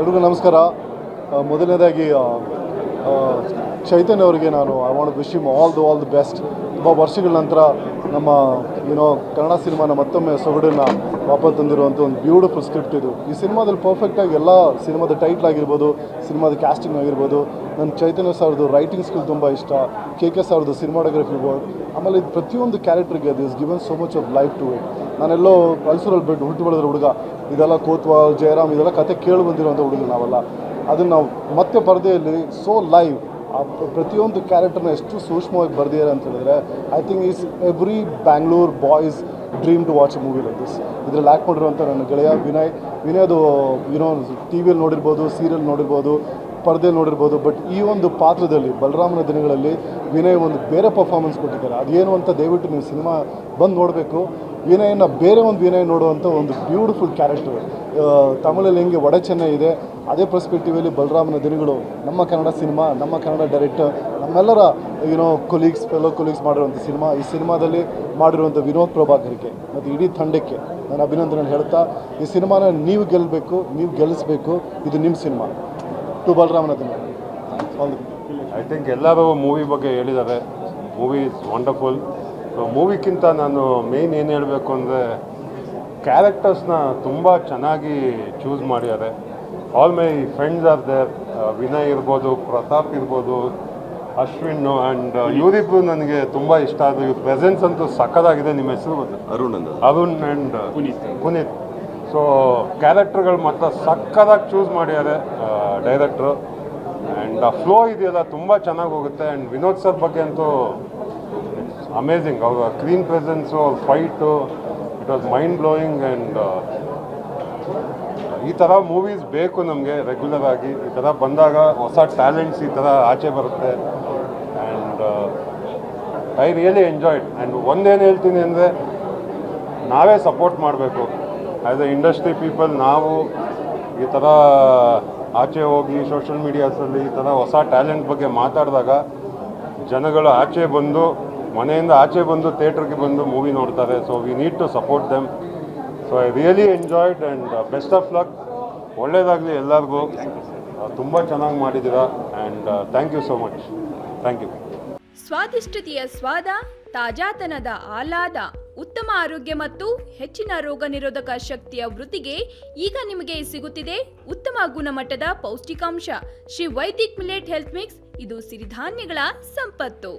ಎಲ್ರಿಗೂ ನಮಸ್ಕಾರ. ಮೊದಲನೇದಾಗಿ ಚೈತನ್ಯ ಅವರಿಗೆ ನಾನು I want wish him all the best. ತುಂಬ ವರ್ಷಗಳ ನಂತರ ನಮ್ಮ ಕನ್ನಡ ಸಿನಿಮಾನ ಮತ್ತೊಮ್ಮೆ ಸೊಗಡನ್ನು ವಾಪಸ್ ತಂದಿರುವಂಥ ಒಂದು ಬ್ಯೂಟಿಫುಲ್ ಸ್ಕ್ರಿಪ್ಟ್ ಇದು. ಈ ಸಿನಿಮಾದಲ್ಲಿ ಪರ್ಫೆಕ್ಟಾಗಿ ಎಲ್ಲ ಸಿನಿಮಾದ ಟೈಟ್ಲ್ ಆಗಿರ್ಬೋದು, ಸಿನಿಮಾದ ಕ್ಯಾಸ್ಟಿಂಗ್ ಆಗಿರ್ಬೋದು, ನನ್ನ ಚೈತನ್ಯ ಸರ್ದು ರೈಟಿಂಗ್ ಸ್ಕಿಲ್ ತುಂಬ ಇಷ್ಟ, ಕೆ ಸರ್ದು ಸಿನಿಮಾಟೋಗ್ರಫಿ ವರ್ಕ್, ಆಮೇಲೆ ಇದು ಪ್ರತಿಯೊಂದು ಕ್ಯಾರೆಕ್ಟರ್ಗೆ this given so much of life to it. ನಾನೆಲ್ಲೋ ಕಲ್ಸೂರಲ್ಲಿ ಬಿಟ್ಟು ಹುಟ್ಟು ಬೆಳೆದ್ರ ಹುಡುಗ, ಇದೆಲ್ಲ ಕೋತ್ವಾಲ್, ಜಯರಾಮ್, ಇದೆಲ್ಲ ಕತೆ ಕೇಳಿ ಬಂದಿರುವಂಥ ಹುಡುಗ ನಾವೆಲ್ಲ. ಅದನ್ನು ನಾವು ಮತ್ತೆ ಪರದೆಯಲ್ಲಿ ಸೋ ಲೈವ್ ಆ ಪ್ರತಿಯೊಂದು ಕ್ಯಾರೆಕ್ಟರ್ನ ಎಷ್ಟು ಸೂಕ್ಷ್ಮವಾಗಿ ಬರೆದಿದ್ದಾರೆ ಅಂತ ಹೇಳಿದ್ರೆ I think is every Bangalore boys dream to watch a movie like this. ಇದರಲ್ಲಿ ಆ್ಯಕ್ಟ್ ಮಾಡಿರುವಂಥ ನನ್ನ ಗೆಳೆಯ ವಿನಯದು ಟಿ ವಿಯಲ್ಲಿ ನೋಡಿರ್ಬೋದು, ಸೀರಿಯಲ್ ನೋಡಿರ್ಬೋದು, ಪರದೆ ನೋಡಿರ್ಬೋದು. ಬಟ್ ಈ ಒಂದು ಪಾತ್ರದಲ್ಲಿ ಬಲರಾಮನ ದಿನಗಳಲ್ಲಿ ವಿನಯ್ ಒಂದು ಬೇರೆ ಪರ್ಫಾರ್ಮೆನ್ಸ್ ಕೊಟ್ಟಿದ್ದಾರೆ. ಅದೇನು ಅಂತ ದಯವಿಟ್ಟು ನೀವು ಸಿನಿಮಾ ಬಂದು ನೋಡಬೇಕು. ವಿನಯನ ಬೇರೆ ಒಂದು ವಿನಯ್ ನೋಡುವಂಥ ಒಂದು ಬ್ಯೂಟಿಫುಲ್ ಕ್ಯಾರೆಕ್ಟರ್. ತಮಿಳಲ್ಲಿ ಹೆಂಗೆ ಒಡೆ ಚೆನ್ನೈ ಇದೆ, ಅದೇ ಪರ್ಸ್ಪೆಕ್ಟಿವಲ್ಲಿ ಬಲರಾಮನ ದಿನಗಳು ನಮ್ಮ ಕನ್ನಡ ಸಿನಿಮಾ, ನಮ್ಮ ಕನ್ನಡ ಡೈರೆಕ್ಟರ್, ನಮ್ಮೆಲ್ಲರ ಫೆಲೋ ಕೊಲೀಗ್ಸ್ ಮಾಡಿರುವಂಥ ಸಿನಿಮಾ. ಈ ಸಿನಿಮಾದಲ್ಲಿ ಮಾಡಿರುವಂಥ ವಿನೋದ್ ಪ್ರಭಾಕರ್ಗೆ ಮತ್ತು ಇಡೀ ತಂಡಕ್ಕೆ ನಾನು ಅಭಿನಂದನೆ ಹೇಳ್ತಾ, ಈ ಸಿನಿಮಾನ ನೀವು ಗೆಲ್ಲಬೇಕು, ನೀವು ಗೆಲ್ಲಿಸಬೇಕು. ಇದು ನಿಮ್ಮ ಸಿನಿಮಾ. ಟು ಬಲರಾಮನ ದಿನ. ಐ ಥಿಂಕ್ ಎಲ್ಲರೂ ಮೂವಿ ಬಗ್ಗೆ ಹೇಳಿದ್ದಾರೆ. Movie is wonderful. ಸೊ ಮೂವಿಗಿಂತ ನಾನು ಮೇಯ್ನ್ ಏನು ಹೇಳಬೇಕು ಅಂದರೆ ಕ್ಯಾರೆಕ್ಟರ್ಸ್ನ ತುಂಬ ಚೆನ್ನಾಗಿ ಚೂಸ್ ಮಾಡಿದ್ದಾರೆ. All my friends are there. Vinay ಇರ್ಬೋದು, ಪ್ರತಾಪ್ ಇರ್ಬೋದು, ಅಶ್ವಿನ್ ಆ್ಯಂಡ್ ಇವರಿಬ್ರು ನನಗೆ ತುಂಬ ಇಷ್ಟ ಆದರು. ಇವ್ರ ಪ್ರೆಸೆನ್ಸ್ ಅಂತೂ ಸಕ್ಕದಾಗಿದೆ. ನಿಮ್ಮ ಹೆಸರು ಗೊತ್ತು? ಅರುಣ್ ಆ್ಯಂಡ್ ಪುನೀತ್. ಸೊ ಕ್ಯಾರೆಕ್ಟರ್ಗಳು ಮಾತ್ರ ಸಕ್ಕದಾಗಿ ಚೂಸ್ ಮಾಡಿದ್ದಾರೆ ಡೈರೆಕ್ಟ್ರು. ಆ್ಯಂಡ್ ಆ ಫ್ಲೋ ಇದೆಯಲ್ಲ ತುಂಬ ಚೆನ್ನಾಗಿ ಹೋಗುತ್ತೆ. ಆ್ಯಂಡ್ ವಿನೋದ್ ಸರ್ ಬಗ್ಗೆ ಅಂತೂ ಅಮೇಝಿಂಗ್. ಅವ್ರ ಸ್ಕ್ರೀನ್ ಪ್ರೆಸೆನ್ಸು, ಅವ್ರ fight, it was mind blowing. And ಈ ಥರ ಮೂವೀಸ್ ಬೇಕು ನಮಗೆ ರೆಗ್ಯುಲರ್ ಆಗಿ. ಈ ಥರ ಬಂದಾಗ ಹೊಸ ಟ್ಯಾಲೆಂಟ್ಸ್ ಈ ಥರ ಆಚೆ ಬರುತ್ತೆ. And I really enjoyed. And ಒಂದೇನು ಹೇಳ್ತೀನಿ ಅಂದರೆ ನಾವೇ ಸಪೋರ್ಟ್ ಮಾಡಬೇಕು ಆ್ಯಸ್ ಎ ಇಂಡಸ್ಟ್ರಿ ಪೀಪಲ್. ನಾವು ಈ ಥರ ಆಚೆ ಹೋಗಿ ಸೋಷಿಯಲ್ ಮೀಡಿಯಾಸಲ್ಲಿ ಈ ಥರ ಹೊಸ ಟ್ಯಾಲೆಂಟ್ ಬಗ್ಗೆ ಮಾತಾಡಿದಾಗ ಜನಗಳು ಆಚೆ ಬಂದು, ಮನೆಯಿಂದ ಆಚೆ ಬಂದು ಥಿಯೇಟ್ರಿಗೆ ಬಂದು ಮೂವಿ ನೋಡ್ತಾರೆ. So we need to support them. So I really enjoyed and best of luck. ಒಳ್ಳೆಯದಾಗಲಿ ಎಲ್ಲರಿಗೂ. ತುಂಬ ಚೆನ್ನಾಗಿ ಮಾಡಿದ್ದೀರಾ and thank you so much. Thank you. ಸ್ವಾದಿಷ್ಟತೆಯ ಸ್ವಾದ, ತಾಜಾತನದ ಆಹ್ಲಾದ, ಉತ್ತಮ ಆರೋಗ್ಯ ಮತ್ತು ಹೆಚ್ಚಿನ ರೋಗ ನಿರೋಧಕ ಶಕ್ತಿಯ ವೃದ್ಧಿಗೆ ಈಗ ನಿಮಗೆ ಸಿಗುತ್ತಿದೆ ಉತ್ತಮ ಗುಣಮಟ್ಟದ ಪೌಷ್ಟಿಕಾಂಶ. Shri Vaidik millet health mix. ಇದು ಸಿರಿಧಾನ್ಯಗಳ ಸಂಪತ್ತು.